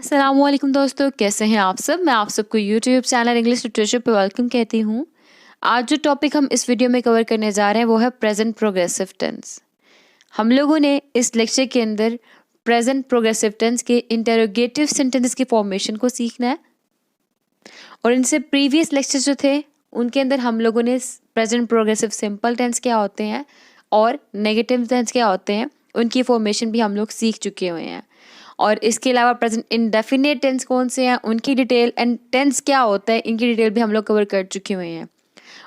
अस्सलामुअलैकुम दोस्तों, कैसे हैं आप सब। मैं आप सबको यूट्यूब चैनल इंग्लिश लिटरेचर पे वेलकम कहती हूँ। आज जो टॉपिक हम इस वीडियो में कवर करने जा रहे हैं वो है प्रेजेंट प्रोग्रेसिव टेंस। हम लोगों ने इस लेक्चर के अंदर प्रेजेंट प्रोग्रेसिव टेंस के इंटरोगेटिव सेंटेंसेस की फॉर्मेशन को सीखना है और इनसे प्रीवियस लेक्चर्स जो थे उनके अंदर हम लोगों ने प्रेजेंट प्रोग्रेसिव सिंपल टेंस क्या होते हैं और नेगेटिव टेंस क्या होते हैं उनकी फॉर्मेशन भी हम लोग सीख चुके हुए हैं। और इसके अलावा प्रेजेंट इंडेफिनिट टेंस कौन से हैं उनकी डिटेल एंड टेंस क्या होता है इनकी डिटेल भी हम लोग कवर कर चुके हुए हैं।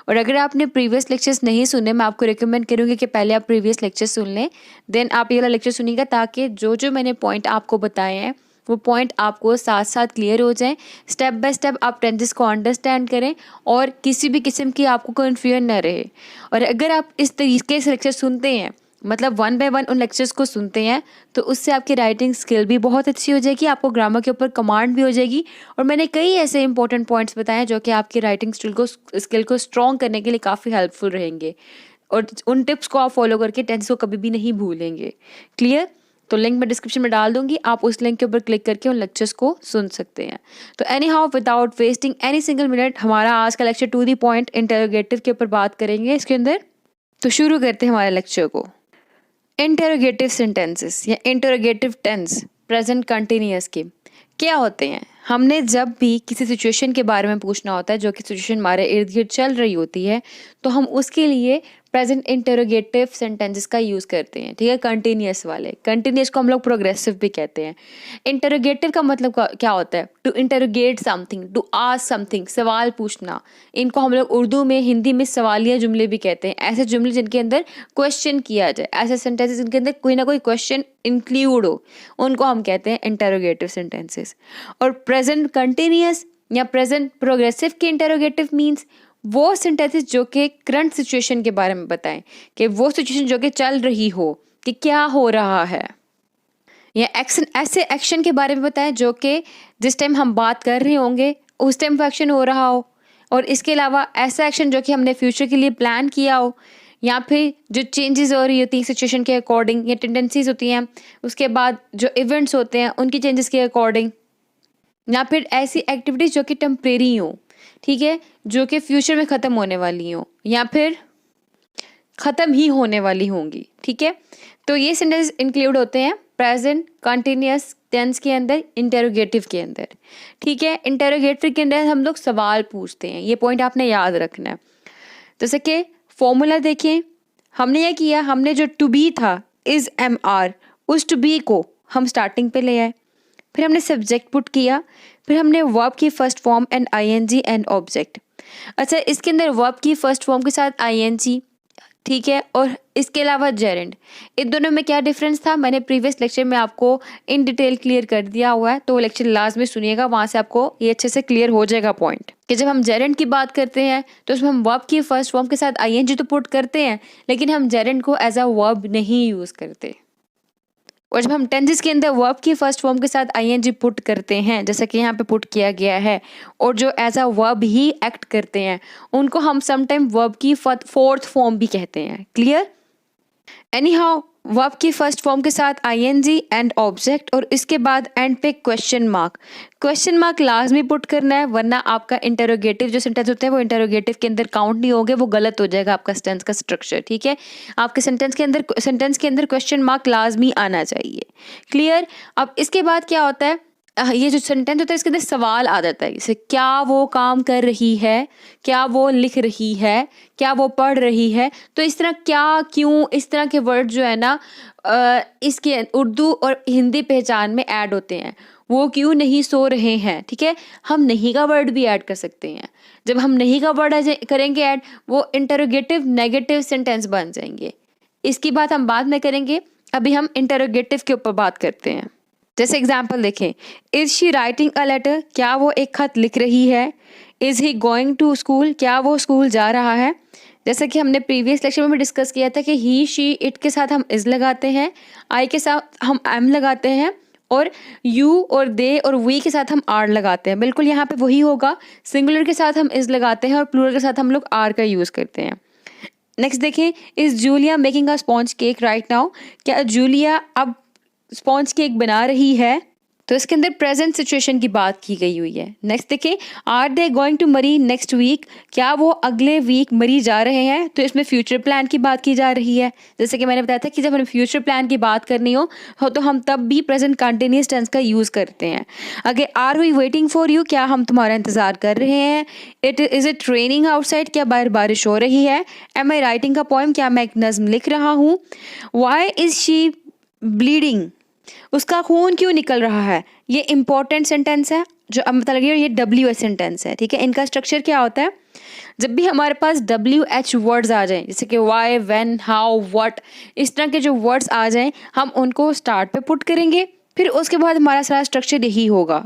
और अगर आपने प्रीवियस लेक्चर्स नहीं सुने, मैं आपको रिकमेंड करूँगी कि पहले आप प्रीवियस लेक्चर सुन लें, देन आप ये वाला लेक्चर सुनिएगा, ताकि जो जो मैंने पॉइंट आपको बताए हैं वो पॉइंट आपको साथ साथ क्लियर हो जाएं। स्टेप बाय स्टेप आप टेंसेस को अंडरस्टैंड करें और किसी भी किस्म की आपको कन्फ्यूजन न रहे। और अगर आप इस तरीके से लेक्चर सुनते हैं, मतलब वन बाय वन उन लेक्चर्स को सुनते हैं, तो उससे आपकी राइटिंग स्किल भी बहुत अच्छी हो जाएगी, आपको ग्रामर के ऊपर कमांड भी हो जाएगी। और मैंने कई ऐसे इंपॉर्टेंट पॉइंट्स बताए हैं जो कि आपकी राइटिंग स्किल को स्ट्रॉन्ग करने के लिए काफ़ी हेल्पफुल रहेंगे और उन टिप्स को आप फॉलो करके टेंस को कभी भी नहीं भूलेंगे। क्लियर? तो लिंक मैं डिस्क्रिप्शन में डाल दूंगी, आप उस लिंक के ऊपर क्लिक करके उन लेक्चर्स को सुन सकते हैं। तो anyhow, without wasting any single minute, हमारा आज का lecture to the point interrogative के ऊपर बात करेंगे इसके अंदर। तो शुरू करते हैं हमारे लेक्चर को। इंटरोगेटिव सेंटेंसेस या इंटरोगेटिव टेंस प्रेजेंट कंटिन्यूअस के क्या होते हैं। हमने जब भी किसी सिचुएशन के बारे में पूछना होता है जो कि सिचुएशन हमारे इर्द गिर्द चल रही होती है, तो हम उसके लिए प्रेजेंट इंटरोगेटिव सेंटेंसेस का यूज़ करते हैं। ठीक है, कंटिन्यूअस वाले। कंटिन्यूअस को हम लोग प्रोग्रेसिव भी कहते हैं। इंटरोगेटिव का मतलब क्या होता है? To interrogate something, to ask something, सवाल पूछना। इनको हम लोग उर्दू में, हिंदी में सवालिया जुमले भी कहते हैं। ऐसे जुमले जिनके अंदर क्वेश्चन किया जाए, ऐसे सेंटेंसेस जिनके अंदर कोई ना कोई क्वेश्चन इंक्लूड हो, उनको हम कहते हैं इंटरोगेटिव सेंटेंसेस। और प्रेजेंट कंटिन्यूअस या प्रेजेंट प्रोग्रेसिव के इंटरोगेटिव मीन्स वो सेंटेंसेस जो कि करंट सिचुएशन के बारे में बताएं, कि वो सिचुएशन जो कि चल रही हो, कि क्या हो रहा है, या एक्शन, ऐसे एक्शन के बारे में बताएं जो कि जिस टाइम हम बात कर रहे होंगे उस टाइम वो एक्शन हो रहा हो। और इसके अलावा ऐसा एक्शन जो कि हमने फ्यूचर के लिए प्लान किया हो, या फिर जो चेंजेस हो रही होती हैं सिचुएशन के अकॉर्डिंग, या टेंडेंसीज होती हैं उसके बाद जो इवेंट्स होते हैं उनकी चेंजेस के अकॉर्डिंग, या फिर ऐसी एक्टिविटीज़ जो कि टेम्परेरी हो, ठीक है, जो कि फ्यूचर में ख़त्म होने वाली हो या फिर ख़त्म ही होने वाली होंगी। ठीक है, तो ये सेंटेंस इंक्लूड होते हैं प्रेजेंट कंटिन्यूअस टेंस के अंदर, इंटरोगेटिव के अंदर। ठीक है, इंटरोगेटिव के अंदर हम लोग सवाल पूछते हैं, ये पॉइंट आपने याद रखना है। जैसे कि फॉर्मूला देखें, हमने यह किया, हमने जो टू बी था इज एम आर, उस टू बी को हम स्टार्टिंग पे ले आए, फिर हमने सब्जेक्ट पुट किया, फिर हमने वर्ब की first form and ING and object. अच्छा, इसके अंदर वर्ब की फर्स्ट फॉर्म के साथ आईएनजी, ठीक है, और इसके अलावा जेरेंड। इन दोनों में क्या डिफरेंस था मैंने प्रीवियस लेक्चर में आपको इन डिटेल क्लियर कर दिया हुआ है, तो वो लेक्चर लास्ट में सुनिएगा, वहाँ से आपको ये अच्छे से क्लियर हो जाएगा पॉइंट कि जब हम जेरेंड की बात करते हैं तो उसमें हम वर्ब की फर्स्ट फॉर्म के साथ आईएनजी तो पुट करते हैं, लेकिन हम जेरेंड को एज अ वर्ब नहीं यूज़ करते। और जब हम टेंसेस के अंदर वर्ब की फर्स्ट फॉर्म के साथ आईएनजी पुट करते हैं, जैसा कि यहाँ पे पुट किया गया है, और जो एज अ वर्ब ही एक्ट करते हैं, उनको हम समटाइम वर्ब की फोर्थ फॉर्म भी कहते हैं। क्लियर? एनी हाउ, वर्ब की फर्स्ट फॉर्म के साथ आईएनजी एंड ऑब्जेक्ट, और इसके बाद एंड पे क्वेश्चन मार्क। क्वेश्चन मार्क लाजमी पुट करना है, वरना आपका इंटरोगेटिव जो सेंटेंस होते हैं वो इंटरोगेटिव के अंदर काउंट नहीं होंगे, वो गलत हो जाएगा आपका सेंटेंस का स्ट्रक्चर। ठीक है, आपके सेंटेंस के अंदर क्वेश्चन मार्क लाजमी आना चाहिए। क्लियर? अब इसके बाद क्या होता है, ये जो सेंटेंस होता है इसके अंदर सवाल आ जाता है, जैसे क्या वो काम कर रही है, क्या वो लिख रही है, क्या वो पढ़ रही है। तो इस तरह क्या, क्यों, इस तरह के वर्ड जो है ना इसके उर्दू और हिंदी पहचान में ऐड होते हैं। वो क्यों नहीं सो रहे हैं, ठीक है, हम नहीं का वर्ड भी ऐड कर सकते हैं। जब हम नहीं का वर्ड करेंगे ऐड, वो इंटरोगेटिव नेगेटिव सेंटेंस बन जाएंगे। इसकी बात हम बाद में करेंगे, अभी हम इंटरोगेटिव के ऊपर बात करते हैं। जैसे एग्जाम्पल देखें, is she writing a letter, क्या वो एक खत लिख रही है। Is he going to school, क्या वो स्कूल जा रहा है। जैसा कि हमने प्रीवियस लेक्चर में भी डिस्कस किया था कि ही, शी, इट के साथ हम इज लगाते हैं, आई के साथ हम एम लगाते हैं, और यू और दे और वी के साथ हम आर लगाते हैं। बिल्कुल यहाँ पे वही होगा, सिंगुलर के साथ हम इज लगाते हैं और प्लूरल के साथ हम लोग आर का यूज़ करते हैं। नेक्स्ट देखें, is Julia making a sponge cake right now, क्या जूलिया अब स्पॉन्ज केक बना रही है। तो इसके अंदर प्रेजेंट सिचुएशन की बात की गई हुई है। नेक्स्ट देखें, आर दे गोइंग टू मरी नेक्स्ट वीक, क्या वो अगले वीक मरी जा रहे हैं, तो इसमें फ्यूचर प्लान की बात की जा रही है। जैसे कि मैंने बताया था कि जब हमें फ्यूचर प्लान की बात करनी हो तो हम तब भी प्रेजेंट कंटिन्यूअस टेंस का यूज़ करते हैं। अगर are we waiting for you, क्या हम तुम्हारा इंतज़ार कर रहे हैं। इट रेनिंग आउटसाइड, क्या बाहर बारिश हो रही है। Am I writing a poem, क्या मैं एक नज्म लिख रहा हूँ। वाई इज़ शी ब्लीडिंग, उसका खून क्यों निकल रहा है। ये इंपॉर्टेंट सेंटेंस है जो अब पता लगी, ये WH सेंटेंस है, ठीक है। इनका स्ट्रक्चर क्या होता है, जब भी हमारे पास WH वर्ड्स आ जाएं, जैसे कि वाई, व्हेन, हाउ, व्हाट, इस तरह के जो वर्ड्स आ जाएं, हम उनको स्टार्ट पे पुट करेंगे, फिर उसके बाद हमारा सारा स्ट्रक्चर यही होगा।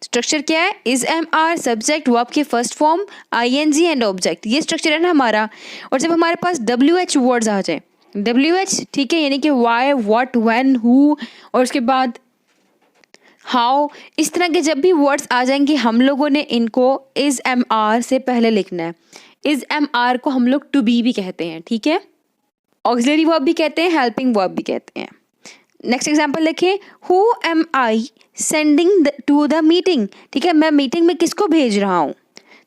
स्ट्रक्चर क्या है, is am are, subject, verb की first form, ING and object, ये स्ट्रक्चर है ना हमारा। और जब हमारे पास WH वर्ड्स आ जाए, WH, ठीक है, यानी कि वाई, व्हाट, व्हेन, हु, और उसके बाद हाउ, इस तरह के जब भी वर्ड्स आ जाएंगे हम लोगों ने इनको इज एम आर से पहले लिखना है। इज एम आर को हम लोग टू बी भी कहते हैं, ठीक है। ऑक्सिलरी वर्ब भी कहते हैं, हेल्पिंग वर्ब भी कहते हैं। नेक्स्ट एग्जाम्पल लिखें, who am I sending to the meeting, ठीक है, मैं मीटिंग में किसको भेज रहा हूँ।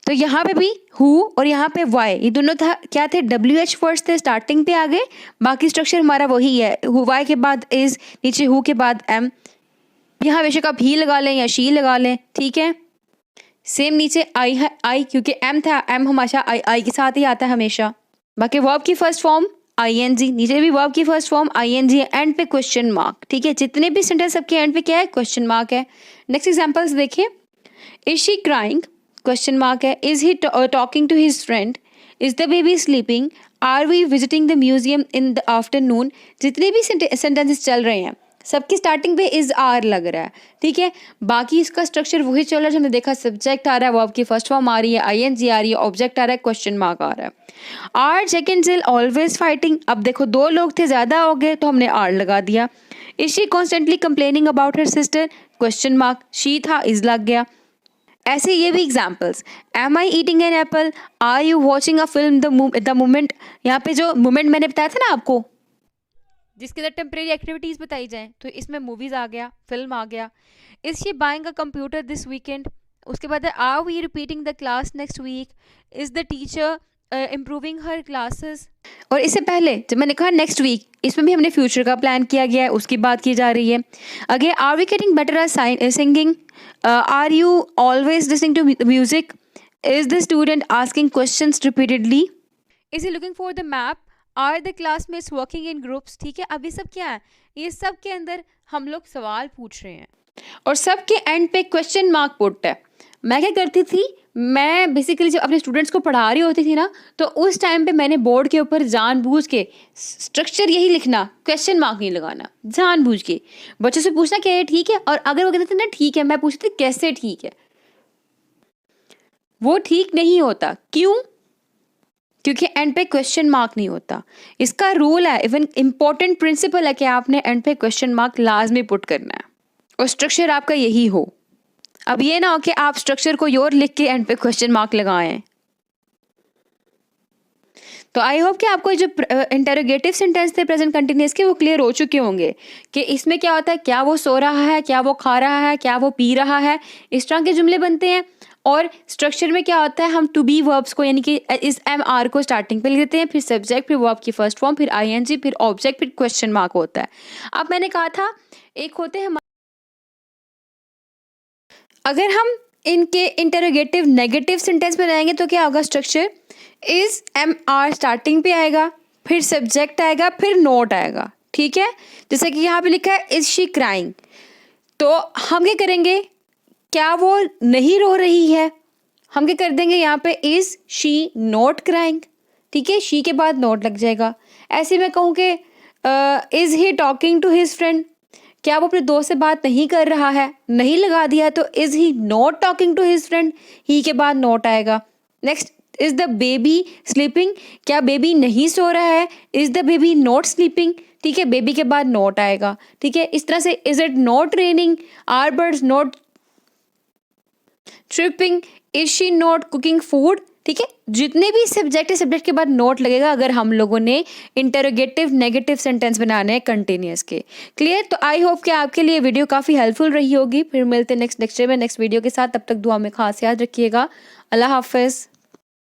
तो यहाँ पे भी हु और यहाँ पे वाई, ये दोनों था क्या थे, WH वर्ड्स थे, स्टार्टिंग पे आ गए। बाकी स्ट्रक्चर हमारा वही है, वाई के बाद इज, नीचे हु के बाद एम, यहाँ बेशक आप ही लगा लें या शी लगा लें, ठीक है। सेम नीचे आई है, आई क्योंकि एम था, एम हमेशा आई के साथ ही आता है हमेशा। बाकी वर्ब की फर्स्ट फॉर्म ING, नीचे भी वर्ब की फर्स्ट फॉर्म ING, एंड पे क्वेश्चन मार्क, ठीक है। जितने भी सेंटेंस सबके एंड पे क्या है, क्वेश्चन मार्क है। नेक्स्ट एग्जांपल्स देखिए, is she crying, question mark है। Is he talking to his friend, is the baby sleeping, are we visiting the museum in the afternoon. जितने भी सेंटेंसेस चल रहे हैं सबकी स्टार्टिंग पे इज आर लग रहा है, ठीक है। बाकी इसका स्ट्रक्चर वही चल रहा है जो हमने देखा, सब्जेक्ट आ रहा है, वर्ब की फर्स्ट फॉर्म आ रही है, ING आ रही है, ऑब्जेक्ट आ रहा है, क्वेश्चन मार्क आ रहा है। Are Jack and Jill always fighting, अब देखो दो लोग थे, ज़्यादा हो गए तो हमने आर लगा दिया। Is she constantly complaining about her sister, question mark, she था, इज लग गया। ऐसे ये भी examples, am I eating an apple, are you watching a film the moment, यहाँ पे जो मोमेंट मैंने बताया था ना आपको, जिसके अंदर टेम्परेरी एक्टिविटीज़ बताई जाएँ, तो इसमें मूवीज़ आ गया, फिल्म आ गया। Is she buying a computer this weekend, उसके बाद are we repeating the class next week, is the teacher improving her classes. और इससे पहले जब मैंने कहा नेक्स्ट वीक, इसमें भी हमने फ्यूचर का प्लान किया गया है, उसकी बात की जा रही है। Again, are we getting better at singing, are you always listening to music, is the student asking questions repeatedly, is he looking for the map, are the classmates working in groups, ठीक है। अब ये सब क्या है, ये सब के अंदर हम लोग सवाल पूछ रहे हैं और सब के एंड पे क्वेश्चन मार्क पुट है। मैं क्या करती थी, मैं बेसिकली जब अपने स्टूडेंट्स को पढ़ा रही होती थी ना, तो उस टाइम पे मैंने बोर्ड के ऊपर जानबूझ के स्ट्रक्चर यही लिखना, क्वेश्चन मार्क नहीं लगाना, जानबूझ के बच्चों से पूछना क्या ये ठीक है, और अगर वो कहते थे ना ठीक है, मैं पूछती थी कैसे ठीक है। वो ठीक नहीं होता, क्यों, क्योंकि एंड पे क्वेश्चन मार्क नहीं होता। इसका रूल है, इवन इंपॉर्टेंट प्रिंसिपल है कि आपने एंड पे क्वेश्चन मार्क लाजमी पुट करना है और स्ट्रक्चर आपका यही हो। अब ये ना हो कि आप स्ट्रक्चर को योर लिख के एंड पे क्वेश्चन मार्क लगाएं। तो आई होप कि आपको जो इंटेरोगेटिव सेंटेंस थे प्रेजेंट कंटिन्यूअस के, वो क्लियर हो चुके होंगे कि इसमें क्या होता है, क्या वो सो रहा है, क्या वो खा रहा है, क्या वो पी रहा है, इस तरह के जुमले बनते हैं। और स्ट्रक्चर में क्या होता है, हम टू बी वर्ब्स को यानी कि इस MR को स्टार्टिंग पे लिख देते हैं, फिर सब्जेक्ट, फिर वर्ब की फर्स्ट फॉर्म, फिर ING, फिर ऑब्जेक्ट, फिर क्वेश्चन मार्क होता है। अब मैंने कहा था एक होते हैं, अगर हम इनके इंटरोगेटिव नेगेटिव सेंटेंस में रहेंगे तो क्या होगा, स्ट्रक्चर इज MR स्टार्टिंग पे आएगा, फिर सब्जेक्ट आएगा, फिर नोट आएगा, ठीक है। जैसे कि यहाँ पे लिखा है इज शी क्राइंग, तो हम क्या करेंगे, क्या वो नहीं रो रही है, हम क्या कर देंगे यहाँ पे इज शी नॉट क्राइंग, ठीक है, शी के बाद नोट लग जाएगा। ऐसे मैं कहूँ कि is he talking to his friend, क्या वो अपने दोस्त से बात नहीं कर रहा है, नहीं लगा दिया, तो is he not talking to his friend, he के बाद नोट आएगा। Next, is the baby sleeping, क्या बेबी नहीं सो रहा है, is the baby not sleeping, ठीक है, बेबी के बाद नोट आएगा, ठीक है। इस तरह से is it not raining, are birds not tripping, is she not cooking food, ठीक है, जितने भी सब्जेक्ट है सब्जेक्ट के बाद नोट लगेगा अगर हम लोगों ने इंटरोगेटिव नेगेटिव सेंटेंस बनाने हैं कंटिन्यूअस के। क्लियर? तो आई होप कि आपके लिए वीडियो काफ़ी हेल्पफुल रही होगी। फिर मिलते हैं नेक्स्ट लेक्चर में नेक्स्ट वीडियो के साथ। तब तक दुआ में खास याद रखिएगा। अल्लाह हाफिज़।